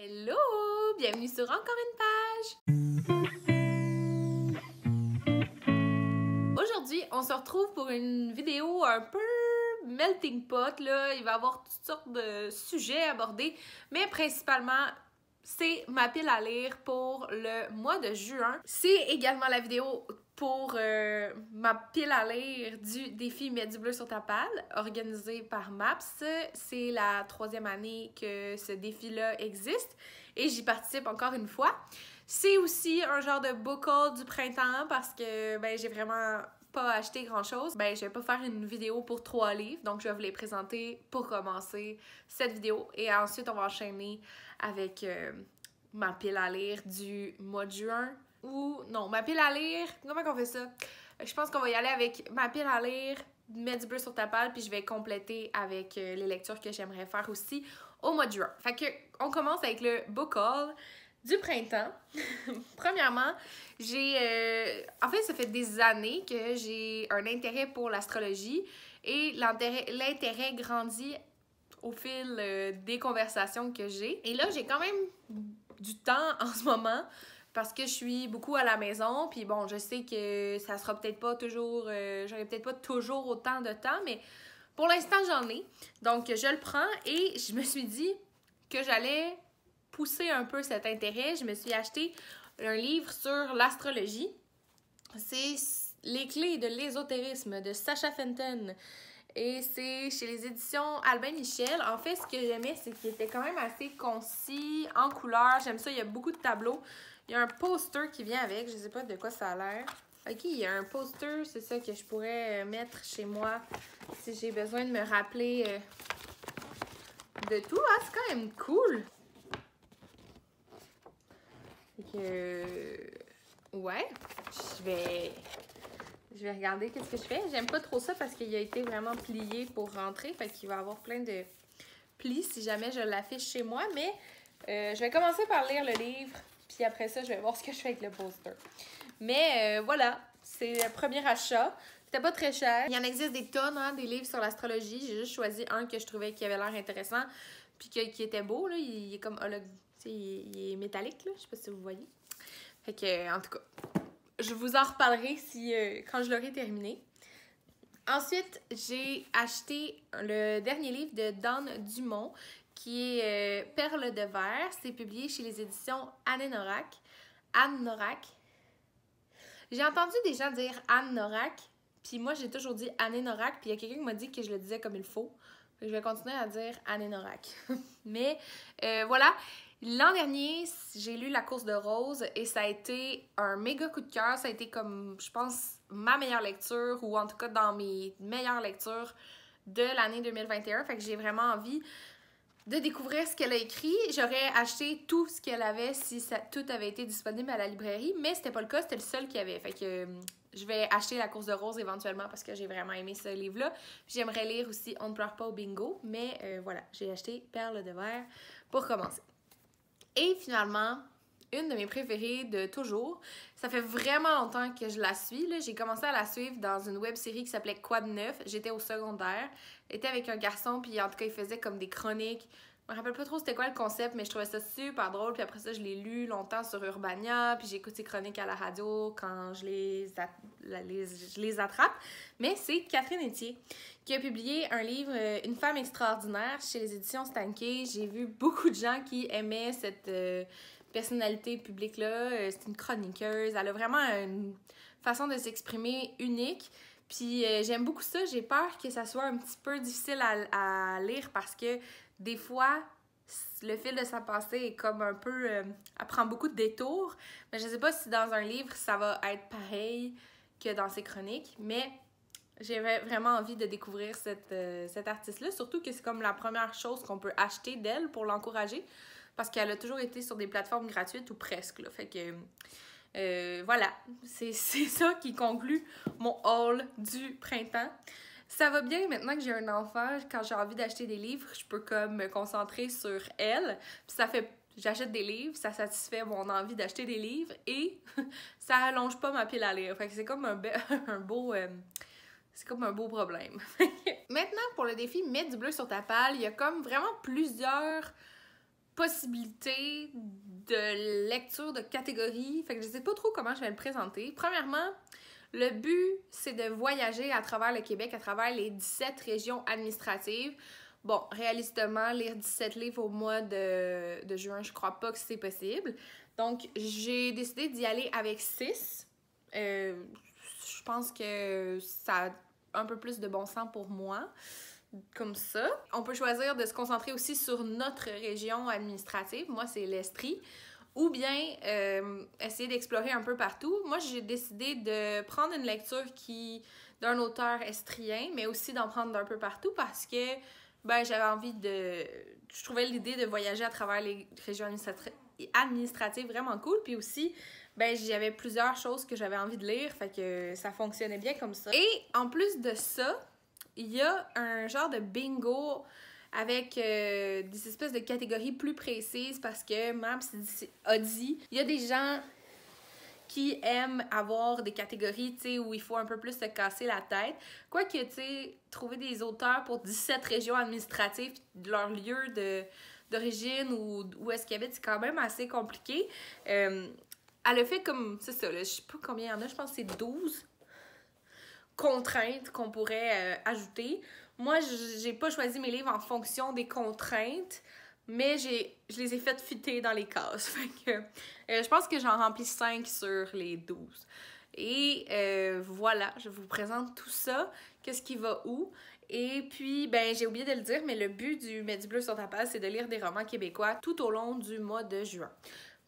Hello! Bienvenue sur encore une page! Aujourd'hui, on se retrouve pour une vidéo un peu melting pot, là. Il va y avoir toutes sortes de sujets abordés, mais principalement, c'est ma pile à lire pour le mois de juin. C'est également la vidéo pour ma pile à lire du défi Mets du bleu sur ta palle, organisé par MAPS. C'est la 3e année que ce défi-là existe et j'y participe encore une fois. C'est aussi un genre de book haul du printemps parce que j'ai vraiment pas acheté grand-chose. Je vais pas faire une vidéo pour 3 livres, donc je vais vous les présenter pour commencer cette vidéo. Et ensuite, on va enchaîner avec ma pile à lire du mois de juin. Ou non, ma pile à lire, comment on fait ça? Je pense qu'on va y aller avec ma pile à lire, Mets du bleu sur ta palle, puis je vais compléter avec les lectures que j'aimerais faire aussi au mois de juin. Fait que, on commence avec le book haul du printemps. Premièrement, en fait, ça fait des années que j'ai un intérêt pour l'astrologie et l'intérêt grandit au fil des conversations que j'ai. Et là, j'ai quand même du temps en ce moment parce que je suis beaucoup à la maison, puis bon, je sais que ça sera peut-être pas toujours, j'aurai peut-être pas toujours autant de temps, mais pour l'instant, j'en ai. Donc, je le prends et je me suis dit que j'allais pousser un peu cet intérêt. Je me suis acheté un livre sur l'astrologie. C'est Les clés de l'ésotérisme de Sasha Fenton. Et c'est chez les éditions Albin Michel. En fait, ce que j'aimais, c'est qu'il était quand même assez concis, en couleur. J'aime ça, il y a beaucoup de tableaux. Il y a un poster qui vient avec, je sais pas de quoi ça a l'air. Ok, il y a un poster, c'est ça que je pourrais mettre chez moi si j'ai besoin de me rappeler de tout. Ah, c'est quand même cool! Ouais, je vais regarder qu'est-ce que je fais. J'aime pas trop ça parce qu'il a été vraiment plié pour rentrer. Fait qu'il va y avoir plein de plis si jamais je l'affiche chez moi. Mais je vais commencer par lire le livre. Puis après ça, je vais voir ce que je fais avec le poster. Mais voilà, c'est le premier achat. C'était pas très cher. Il y en existe des tonnes, hein, des livres sur l'astrologie. J'ai juste choisi un que je trouvais qui avait l'air intéressant. Puis qui était beau, là. Il est comme il est métallique, là. Je sais pas si vous voyez. Fait que, en tout cas, je vous en reparlerai quand je l'aurai terminé. Ensuite, j'ai acheté le dernier livre de Dan Dumont, qui est Perles de verre. C'est publié chez les éditions Anne Norac. J'ai entendu des gens dire Anne Norac, puis moi, j'ai toujours dit Anne Norac, puis il y a quelqu'un qui m'a dit que je le disais comme il faut. Je vais continuer à dire Anne Norac. Mais voilà. L'an dernier, j'ai lu La course de Rose et ça a été un méga coup de cœur. Ça a été comme, je pense, ma meilleure lecture ou en tout cas dans mes meilleures lectures de l'année 2021. Fait que j'ai vraiment envie de découvrir ce qu'elle a écrit. J'aurais acheté tout ce qu'elle avait si tout avait été disponible à la librairie, mais c'était pas le cas, c'était le seul qu'il y avait. Fait que je vais acheter La course de Rose éventuellement parce que j'ai vraiment aimé ce livre-là. J'aimerais lire aussi On ne pleure pas au bingo, mais voilà, j'ai acheté Perles de verre pour commencer. Et finalement, une de mes préférées de toujours, ça fait vraiment longtemps que je la suis. J'ai commencé à la suivre dans une web-série qui s'appelait Quoi de neuf? J'étais au secondaire. J'étais avec un garçon, puis en tout cas, il faisait comme des chroniques. Je me rappelle pas trop c'était quoi le concept, mais je trouvais ça super drôle. Puis après ça, je l'ai lu longtemps sur Urbania, puis j'ai écouté ses chroniques à la radio quand je les attrape. Mais c'est Catherine Etier qui a publié un livre Une femme extraordinaire chez les éditions Stankey. J'ai vu beaucoup de gens qui aimaient cette personnalité publique-là. C'est une chroniqueuse. Elle a vraiment une façon de s'exprimer unique. Puis j'aime beaucoup ça. J'ai peur que ça soit un petit peu difficile à lire parce que des fois, le fil de sa pensée est comme un peu... elle prend beaucoup de détours. Mais je sais pas si dans un livre, ça va être pareil que dans ses chroniques. Mais j'ai vraiment envie de découvrir cette artiste-là. Surtout que c'est comme la première chose qu'on peut acheter d'elle pour l'encourager. Parce qu'elle a toujours été sur des plateformes gratuites ou presque. Là. Fait que voilà, c'est ça qui conclut mon haul du printemps. Ça va bien maintenant que j'ai un enfant. Quand j'ai envie d'acheter des livres, je peux comme me concentrer sur elle. Puis ça fait... J'achète des livres, ça satisfait mon envie d'acheter des livres et ça allonge pas ma pile à lire. Fait que c'est comme un beau... c'est comme un beau problème. Maintenant, pour le défi Mets du bleu sur ta palle, il y a comme vraiment plusieurs possibilités de lecture de catégories. Fait que je sais pas trop comment je vais le présenter. Premièrement, le but, c'est de voyager à travers le Québec, à travers les 17 régions administratives. Bon, réalistement, lire 17 livres au mois de juin, je crois pas que c'est possible. Donc, j'ai décidé d'y aller avec 6. Je pense que ça a un peu plus de bon sens pour moi, comme ça. On peut choisir de se concentrer aussi sur notre région administrative. Moi, c'est l'Estrie. Ou bien essayer d'explorer un peu partout. Moi, j'ai décidé de prendre une lecture d'un auteur estrien, mais aussi d'en prendre d'un peu partout parce que j'avais envie de... Je trouvais l'idée de voyager à travers les régions administratives vraiment cool. Puis aussi, j'avais plusieurs choses que j'avais envie de lire, fait que ça fonctionnait bien comme ça. Et en plus de ça, il y a un genre de bingo avec des espèces de catégories plus précises parce que Maps a dit, il y a des gens qui aiment avoir des catégories, tu sais, où il faut un peu plus se casser la tête. Quoique, tu sais, trouver des auteurs pour 17 régions administratives, de leur lieu d'origine ou où est-ce qu'ils habitent, c'est quand même assez compliqué. Elle a fait comme, c'est ça, là, je sais pas combien il y en a, je pense que c'est 12 contraintes qu'on pourrait ajouter. Moi, j'ai pas choisi mes livres en fonction des contraintes, mais je les ai faites fitter dans les cases. Fait que je pense que j'en remplis 5 sur les 12. Et voilà, je vous présente tout ça, qu'est-ce qui va où. Et puis, j'ai oublié de le dire, mais le but du Mets du bleu sur ta page, c'est de lire des romans québécois tout au long du mois de juin.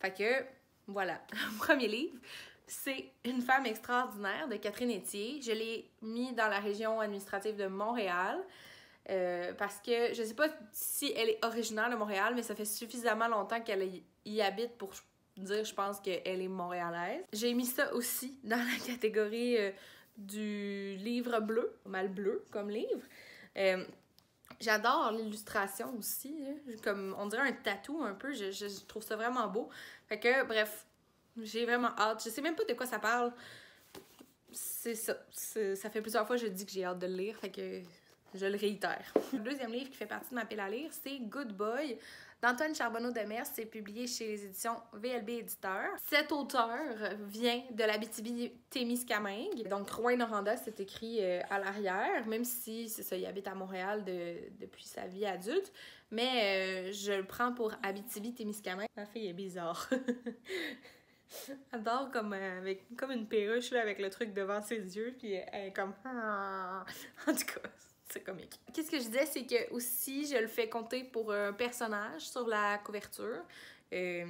Fait que, voilà, le premier livre, c'est Une femme extraordinaire de Catherine Etier. Je l'ai mis dans la région administrative de Montréal parce que je sais pas si elle est originaire de Montréal, mais ça fait suffisamment longtemps qu'elle y habite pour dire, je pense, qu'elle est montréalaise. J'ai mis ça aussi dans la catégorie du livre bleu, mal bleu comme livre. J'adore l'illustration aussi, comme on dirait un tatou un peu, je trouve ça vraiment beau. Fait que, bref, j'ai vraiment hâte. Je sais même pas de quoi ça parle. C'est ça. Ça fait plusieurs fois que je dis que j'ai hâte de le lire, fait que je le réitère. Le deuxième livre qui fait partie de ma pile à lire, c'est Good Boy d'Antoine Charbonneau-Demers. C'est publié chez les éditions VLB Éditeur. Cet auteur vient de l'Abitibi-Témiscamingue. Donc, Rouyn-Noranda, c'est écrit à l'arrière, même si, c'est ça, il habite à Montréal depuis sa vie adulte. Mais je le prends pour Abitibi-Témiscamingue. Ma fille est bizarre. J'adore comme une perruche là, avec le truc devant ses yeux, puis elle est comme... En tout cas, c'est comique. Qu'est-ce que je disais, c'est que aussi, je le fais compter pour un personnage sur la couverture. Je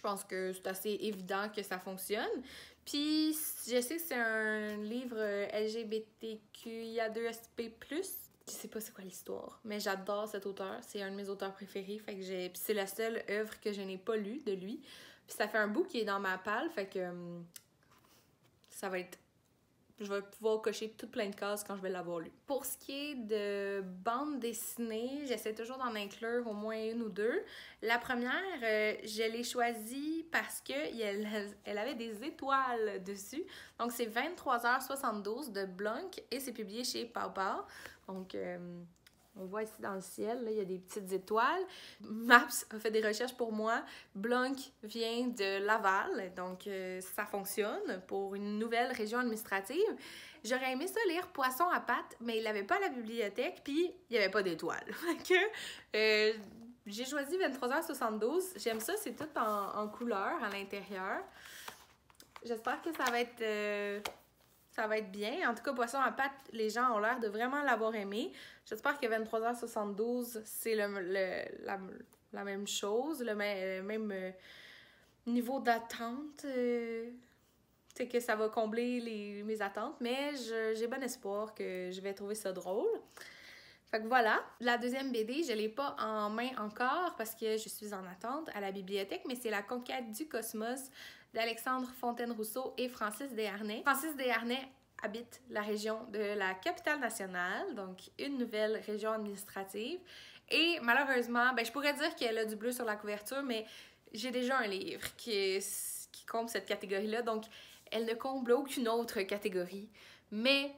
pense que c'est assez évident que ça fonctionne. Puis, je sais que c'est un livre LGBTQIA2SP+. Je sais pas c'est quoi l'histoire, mais j'adore cet auteur. C'est un de mes auteurs préférés. Fait que c'est la seule œuvre que je n'ai pas lue de lui. Puis ça fait un bout qui est dans ma palle, fait que ça va être... Je vais pouvoir cocher tout plein de cases quand je vais l'avoir lu. Pour ce qui est de bande dessinée, j'essaie toujours d'en inclure au moins une ou deux. La première, je l'ai choisie parce qu'elle avait des étoiles dessus. Donc c'est 23h72 de Blanc et c'est publié chez Pau Pau. Donc... on voit ici dans le ciel, là, il y a des petites étoiles. Maps a fait des recherches pour moi. Blanc vient de Laval, donc ça fonctionne pour une nouvelle région administrative. J'aurais aimé ça lire Poisson à pattes, mais il l'avait pas à la bibliothèque, puis il n'y avait pas d'étoiles. J'ai choisi 23h72. J'aime ça, c'est tout en couleur à l'intérieur. J'espère que ça va être bien. En tout cas, Poisson à pattes, les gens ont l'air de vraiment l'avoir aimé. J'espère que 23h72, c'est la même chose, le même niveau d'attente. C'est que ça va combler mes attentes, mais j'ai bon espoir que je vais trouver ça drôle. Fait que voilà. La deuxième BD, je l'ai pas en main encore parce que je suis en attente à la bibliothèque, mais c'est La conquête du cosmos d'Alexandre Fontaine-Rousseau et Francis Desharnais. Francis Desharnais habite la région de la Capitale-Nationale, donc une nouvelle région administrative. Et malheureusement, je pourrais dire qu'elle a du bleu sur la couverture, mais j'ai déjà un livre qui comble cette catégorie-là, donc elle ne comble aucune autre catégorie. Mais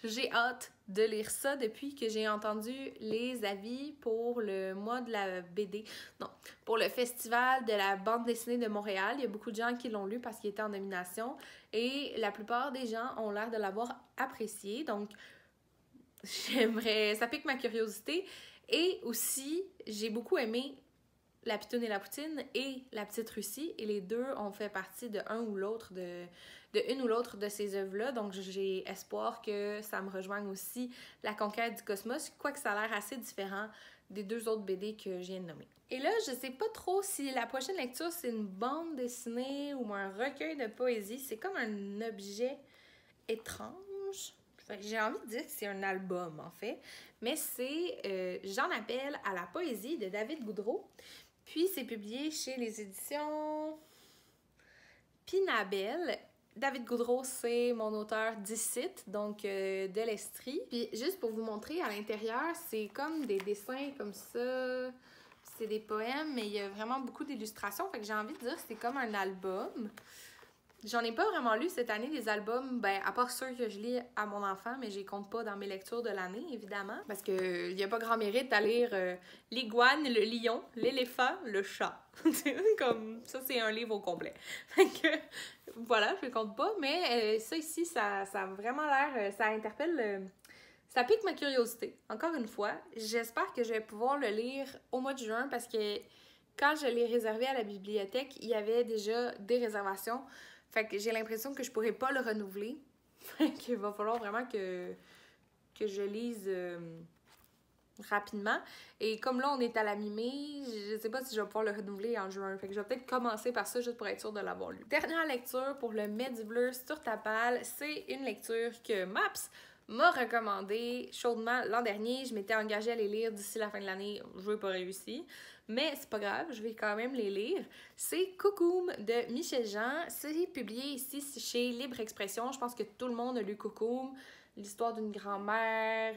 j'ai hâte de lire ça depuis que j'ai entendu les avis pour le mois de la BD. Non, pour le festival de la bande dessinée de Montréal. Il y a beaucoup de gens qui l'ont lu parce qu'il était en nomination et la plupart des gens ont l'air de l'avoir apprécié. Donc, ça pique ma curiosité. Et aussi, j'ai beaucoup aimé La Pitoune et la Poutine et La Petite Russie. Et les deux ont fait partie de une ou l'autre de ces œuvres-là. Donc, j'ai espoir que ça me rejoigne aussi La Conquête du Cosmos, quoique ça a l'air assez différent des deux autres BD que je viens de nommer. Et là, je sais pas trop si la prochaine lecture, c'est une bande dessinée ou un recueil de poésie. C'est comme un objet étrange. J'ai envie de dire que c'est un album, en fait. Mais c'est J'en appelle à la poésie de David Goudreau. Puis, c'est publié chez les éditions Pinabel. David Goudreau, c'est mon auteur d'ici, donc de l'Estrie. Puis, juste pour vous montrer, à l'intérieur, c'est comme des dessins comme ça. C'est des poèmes, mais il y a vraiment beaucoup d'illustrations. Fait que j'ai envie de dire que c'est comme un album. J'en ai pas vraiment lu cette année des albums, ben à part ceux que je lis à mon enfant, mais je les compte pas dans mes lectures de l'année, évidemment. Parce que y a pas grand mérite à lire l'iguane, le lion, l'éléphant, le chat. Comme ça, c'est un livre au complet. Fait que voilà, je les compte pas, mais ça ici, ça a vraiment l'air, ça interpelle, ça pique ma curiosité. Encore une fois, j'espère que je vais pouvoir le lire au mois de juin parce que quand je l'ai réservé à la bibliothèque, il y avait déjà des réservations. Fait que j'ai l'impression que je pourrais pas le renouveler. Fait qu'il va falloir vraiment que je lise rapidement. Et comme là, on est à la mi-mai, je sais pas si je vais pouvoir le renouveler en juin. Fait que je vais peut-être commencer par ça juste pour être sûre de l'avoir lu. Dernière lecture pour le Mets Bleu sur ta palle, c'est une lecture que Maps m'a recommandée chaudement l'an dernier. Je m'étais engagée à les lire d'ici la fin de l'année. Je n'ai pas réussi. Mais c'est pas grave, je vais quand même les lire. C'est Coucoum de Michel Jean. C'est publié ici chez Libre Expression. Je pense que tout le monde a lu Coucoum. L'histoire d'une grand-mère,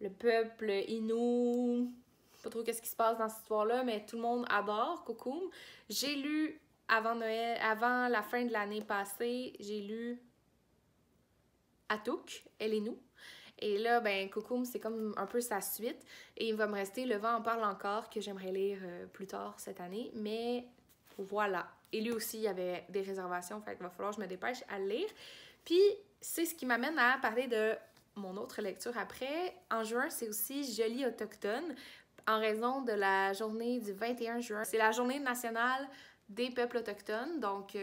le peuple Innu. Pas trop qu'est-ce qui se passe dans cette histoire-là, mais tout le monde adore Coucoum. J'ai lu avant Noël, avant la fin de l'année passée, j'ai lu Atouk, Elle et nous. Et là, ben, Coucoum, c'est comme un peu sa suite. Et il va me rester Le vent en parle encore, que j'aimerais lire plus tard cette année. Mais voilà. Et lui aussi, il y avait des réservations, fait qu'il va falloir que je me dépêche à le lire. Puis, c'est ce qui m'amène à parler de mon autre lecture après. En juin, c'est aussi Jolie autochtone, en raison de la journée du 21 juin. C'est la journée nationale des peuples autochtones. Donc,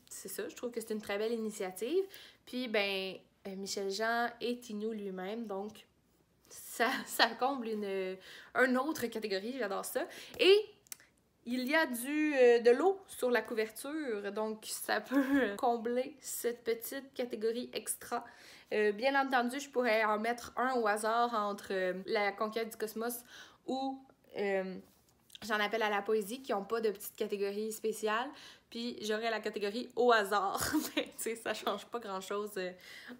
c'est ça, je trouve que c'est une très belle initiative. Puis, ben, Michel Jean est Innu lui-même, donc ça comble une autre catégorie, j'adore ça. Et il y a de l'eau sur la couverture, donc ça peut combler cette petite catégorie extra. Bien entendu, je pourrais en mettre un au hasard entre La Conquête du Cosmos ou J'en appelle à la poésie, qui n'ont pas de petite catégorie spéciale. Puis j'aurais la catégorie au hasard. Tu sais, ça change pas grand-chose,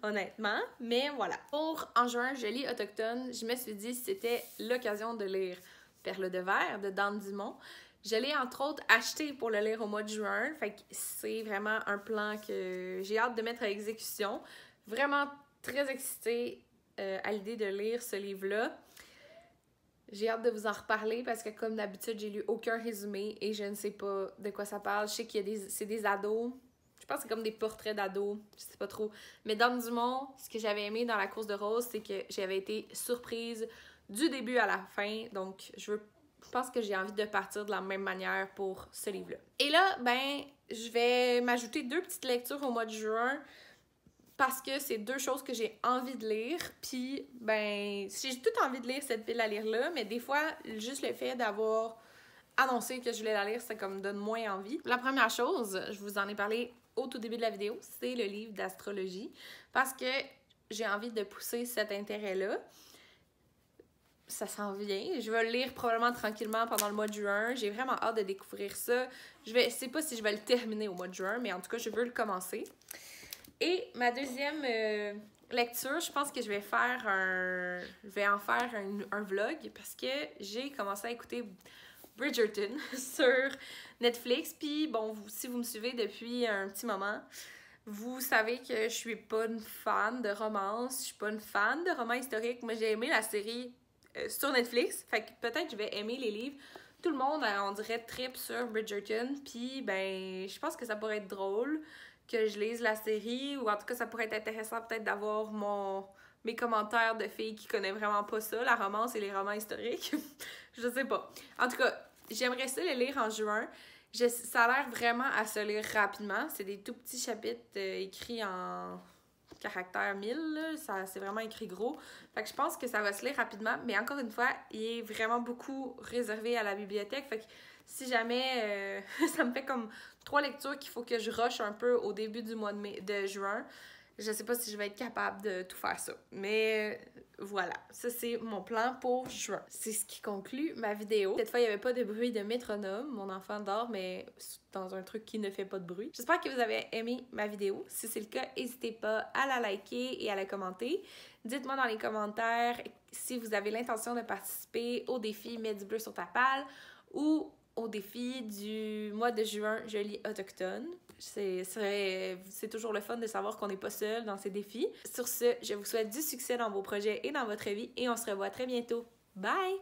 honnêtement. Mais voilà. Pour En juin, je lis autochtone, je me suis dit que c'était l'occasion de lire Perle de verre de Dan Dumont. Je l'ai entre autres acheté pour le lire au mois de juin. Fait que c'est vraiment un plan que j'ai hâte de mettre à exécution. Vraiment très excitée à l'idée de lire ce livre-là. J'ai hâte de vous en reparler parce que, comme d'habitude, j'ai lu aucun résumé et je ne sais pas de quoi ça parle. Je sais qu'il y a c'est des ados. Je pense que c'est comme des portraits d'ados. Je sais pas trop. Mais dans Dumont, ce que j'avais aimé dans La course de rose, c'est que j'avais été surprise du début à la fin. Donc, je pense que j'ai envie de partir de la même manière pour ce livre-là. Et là, ben, je vais m'ajouter 2 petites lectures au mois de juin. Parce que c'est 2 choses que j'ai envie de lire. Puis, ben, j'ai tout envie de lire cette pile à lire-là, mais des fois, juste le fait d'avoir annoncé que je voulais la lire, ça comme donne moins envie. La première chose, je vous en ai parlé au tout début de la vidéo, c'est le livre d'astrologie. Parce que j'ai envie de pousser cet intérêt-là. Ça s'en vient. Je vais le lire probablement tranquillement pendant le mois de juin. J'ai vraiment hâte de découvrir ça. Je sais pas si je vais le terminer au mois de juin, mais en tout cas, je veux le commencer. Et ma deuxième lecture, je pense que je vais en faire un vlog parce que j'ai commencé à écouter Bridgerton sur Netflix. Puis bon, si vous me suivez depuis un petit moment, Vous savez que je suis pas une fan de romance, je suis pas une fan de romans historiques. Moi, j'ai aimé la série sur Netflix, fait que peut-être je vais aimer les livres. Tout le monde, on dirait, trip sur Bridgerton, puis ben, je pense que ça pourrait être drôle que je lise la série, ou en tout cas, ça pourrait être intéressant peut-être d'avoir mes commentaires de filles qui connaissent vraiment pas ça, la romance et les romans historiques. Je sais pas. En tout cas, j'aimerais ça le lire en juin. Ça a l'air vraiment à se lire rapidement. C'est des tout petits chapitres écrits en caractère 1000, là. C'est vraiment écrit gros. Fait que je pense que ça va se lire rapidement, mais encore une fois, il est vraiment beaucoup réservé à la bibliothèque. Fait que si jamais ça me fait comme 3 lectures qu'il faut que je rush un peu au début du mois de juin, je sais pas si je vais être capable de tout faire ça. Mais voilà, ça c'est mon plan pour juin. C'est ce qui conclut ma vidéo. Cette fois, il n'y avait pas de bruit de métronome. Mon enfant dort, mais dans un truc qui ne fait pas de bruit. J'espère que vous avez aimé ma vidéo. Si c'est le cas, n'hésitez pas à la liker et à la commenter. Dites-moi dans les commentaires si vous avez l'intention de participer au défi Mets du bleu sur ta palle ou au défi du mois de juin, je lis autochtone. C'est toujours le fun de savoir qu'on n'est pas seul dans ces défis. Sur ce, je vous souhaite du succès dans vos projets et dans votre vie et on se revoit très bientôt. Bye!